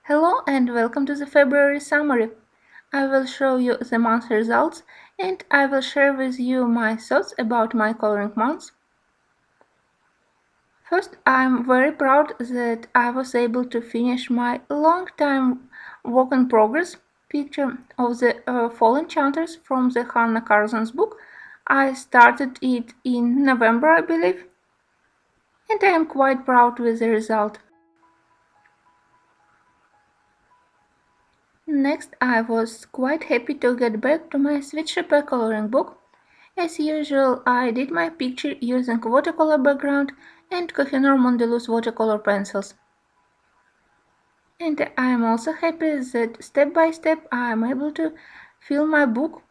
Hello and welcome to the February summary. I will show you the month results and I will share with you my thoughts about my coloring months. First, I'm very proud that I was able to finish my long time work in progress picture of the Fall Enchanters from the Hannah Carson's book. I started it in November, I believe, and I am quite proud with the result. Next, I was quite happy to get back to my Sweet Shepherd coloring book. As usual, I did my picture using watercolor background and Kohinoor Mondeluz watercolor pencils. And I am also happy that step by step I am able to fill my book.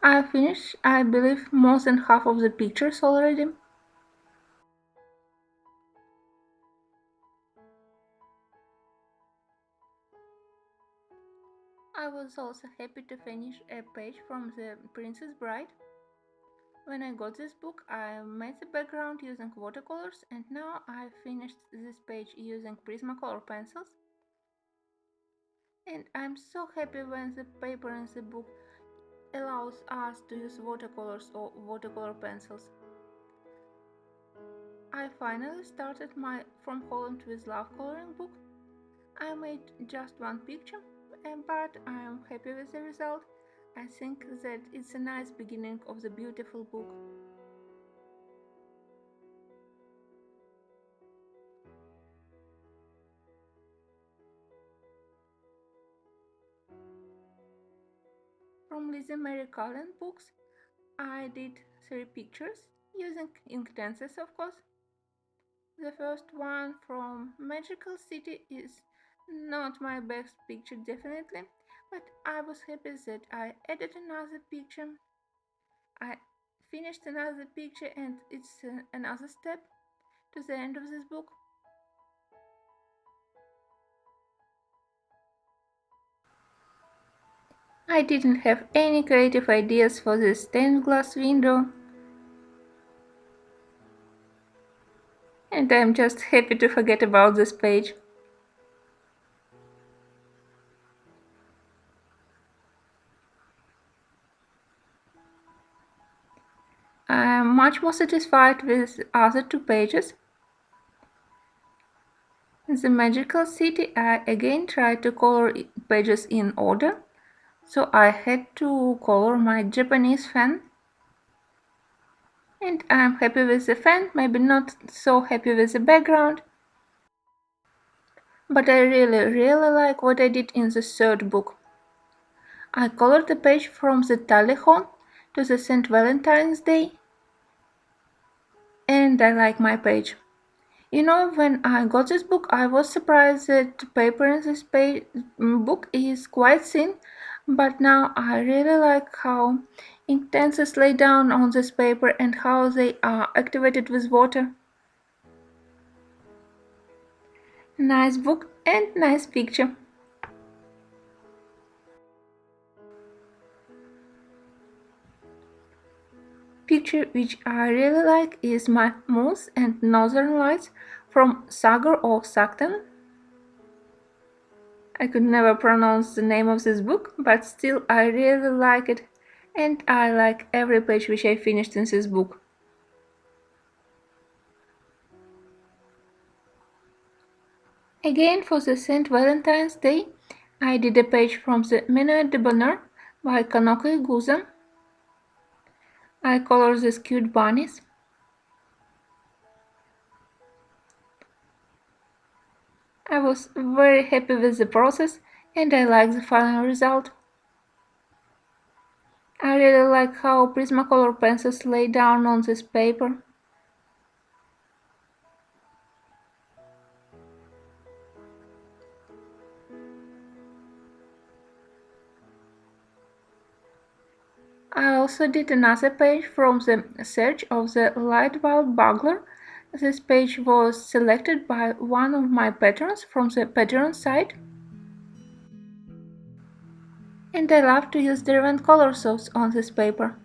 I finished, I believe, more than half of the pictures already. I was also happy to finish a page from The Princess Bride. When I got this book, I made the background using watercolors and now I finished this page using Prismacolor pencils. And I'm so happy when the paper in the book allows us to use watercolors or watercolor pencils. I finally started my From Holland with Love coloring book. I made just one picture, but I am happy with the result. I think that it's a nice beginning of the beautiful book. From Lizzie Mary Cullen books, I did 3 pictures using ink stencils, of course. The first one from Magical City is not my best picture definitely, but I was happy that I added another picture. I finished another picture and it's another step to the end of this book. I didn't have any creative ideas for this stained glass window, and I'm just happy to forget about this page. I'm much more satisfied with the other 2 pages. In the Magical City, I again tried to color pages in order, so I had to color my Japanese fan. And I'm happy with the fan, maybe not so happy with the background. But I really like what I did in the third book. I colored the page from the Talleyrand to the St. Valentine's Day. And I like my page. You know, when I got this book, I was surprised that the paper in this book is quite thin, but now I really like how ink stencils lay down on this paper and how they are activated with water. Nice book and nice picture. Picture which I really like is my Moose and Northern Lights from Sagar or Saktan. I could never pronounce the name of this book, but still I really like it, and I like every page which I finished in this book. Again, for the St. Valentine's Day, I did a page from the Minuet de Bonheur by Kanoko Iguza. I colored these cute bunnies. I was very happy with the process and I like the final result. I really like how Prismacolor pencils lay down on this paper. I also did another page from the Search of the Light Bulb Bugler. This page was selected by one of my patrons from the Patreon site. And I love to use different color sources on this paper.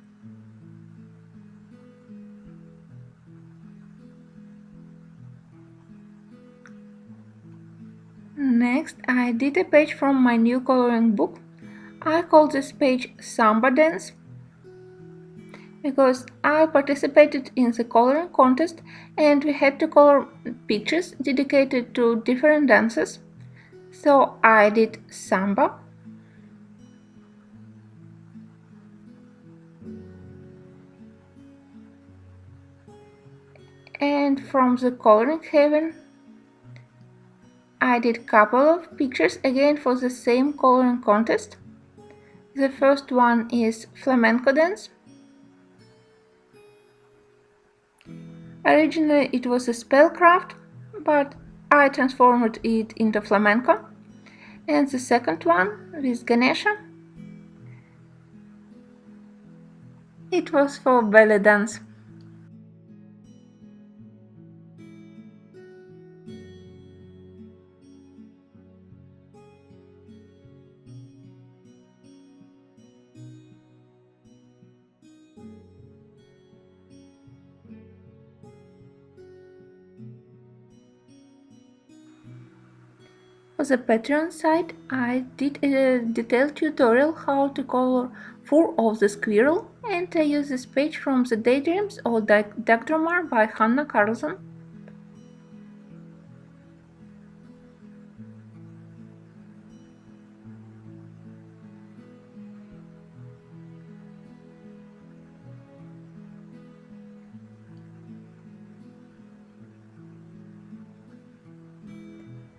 Next, I did a page from my new coloring book. I called this page Samba Dance because I participated in the coloring contest and we had to color pictures dedicated to different dances. So I did samba. And from the coloring heaven, I did couple of pictures again for the same coloring contest. The first one is flamenco dance. Originally it was a spellcraft, but I transformed it into flamenco. And the second one with Ganesha. It was for belly dance. For the Patreon site, I did a detailed tutorial how to color Fur of the Squirrel, and I used this page from the Daydreams of Dagdramar by Hannah Carlson.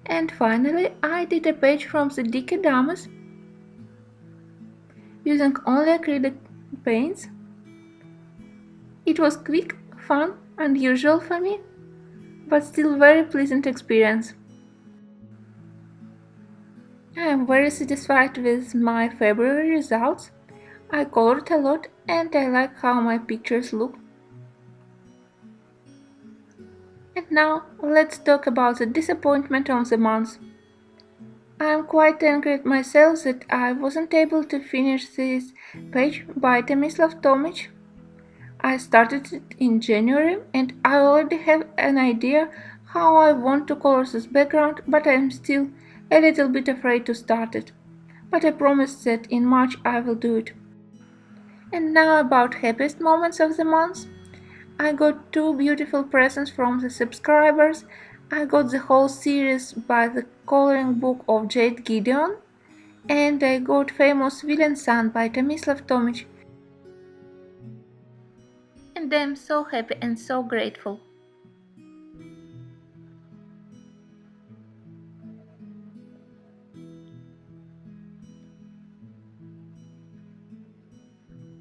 And finally, I did a page from the Dike Dames using only acrylic paints. It was quick, fun, unusual for me, but still very pleasant experience. I am very satisfied with my February results. I colored a lot and I like how my pictures look. And now let's talk about the disappointment of the month. I am quite angry at myself that I wasn't able to finish this page by Tomislav Tomic. I started it in January and I already have an idea how I want to color this background, but I am still a little bit afraid to start it. But I promise that in March I will do it. And now about happiest moments of the month. I got two beautiful presents from the subscribers. I got the whole series by the coloring book of Jade Gideon, and I got famous Villain Sun by Tomislav Tomic. And I'm so happy and so grateful.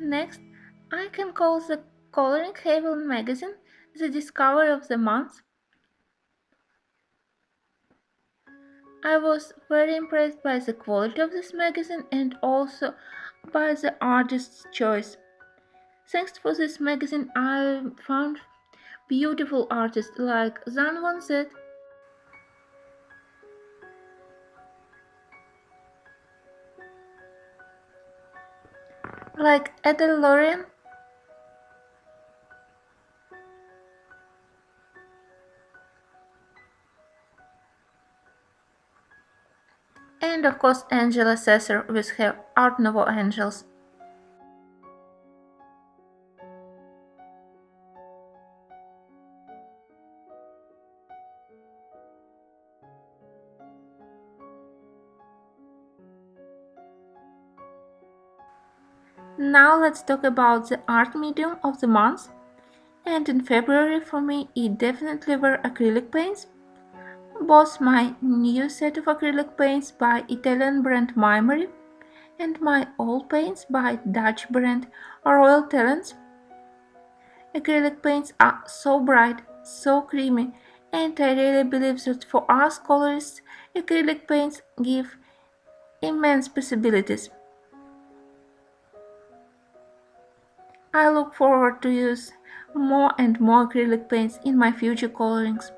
Next, I can call the Coloring Haven magazine the discovery of the month. I was very impressed by the quality of this magazine and also by the artist's choice. Thanks for this magazine, I found beautiful artists like Zan Van Zet, like Adele Lorien, and of course Angela Sasser with her Art Nouveau Angels. Now let's talk about the art medium of the month. And in February for me it definitely were acrylic paints. Both my new set of acrylic paints by Italian brand Mimary and my old paints by Dutch brand Royal Talents. Acrylic paints are so bright, so creamy, and I really believe that for us colorists, acrylic paints give immense possibilities. I look forward to use more and more acrylic paints in my future colorings.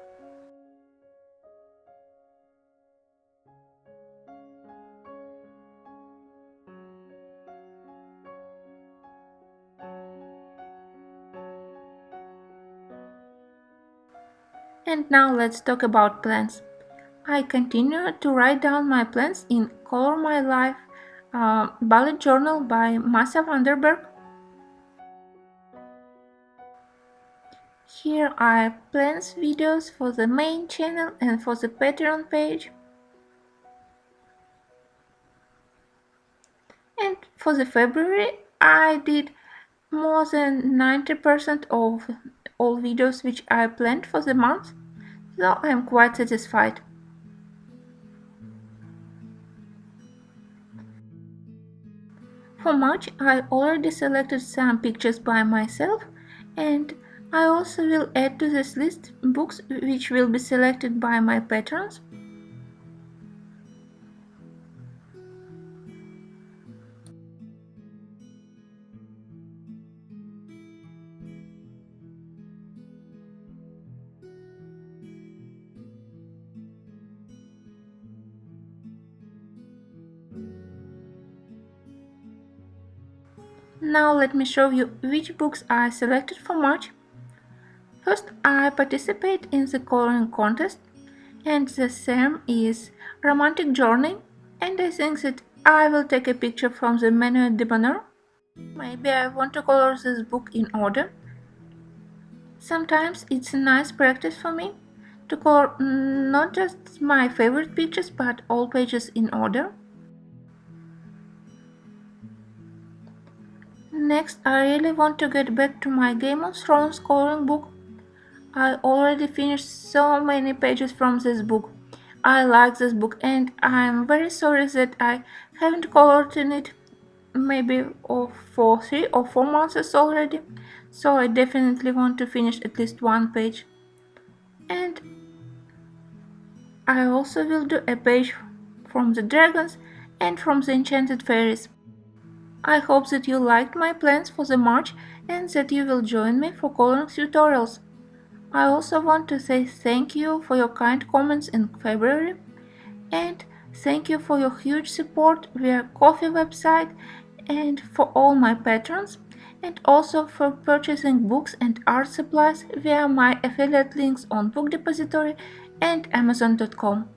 And now let's talk about plants. I continue to write down my plans in Color My Life bullet journal by Masa Vanderberg. Here are plans videos for the main channel and for the Patreon page. And for the February, I did more than 90% of all videos which I planned for the month, so I'm quite satisfied. For March, I already selected some pictures by myself, and I also will add to this list books which will be selected by my patrons. Now let me show you which books I selected for March. First, I participate in the coloring contest, and the theme is Romantic Journey, and I think that I will take a picture from the menu de bonheur. Maybe I want to color this book in order. Sometimes it's a nice practice for me to color not just my favorite pictures but all pages in order. Next, I really want to get back to my Game of Thrones coloring book. I already finished so many pages from this book. I like this book and I'm very sorry that I haven't colored in it maybe for 3 or 4 months already, so I definitely want to finish at least one page. And I also will do a page from the dragons and from the enchanted fairies. I hope that you liked my plans for the March and that you will join me for coloring tutorials. I also want to say thank you for your kind comments in February, and thank you for your huge support via Ko-fi website and for all my patrons, and also for purchasing books and art supplies via my affiliate links on Book Depository and Amazon.com.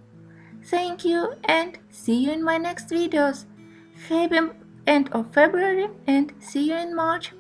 Thank you and see you in my next videos. Happy end of February and see you in March.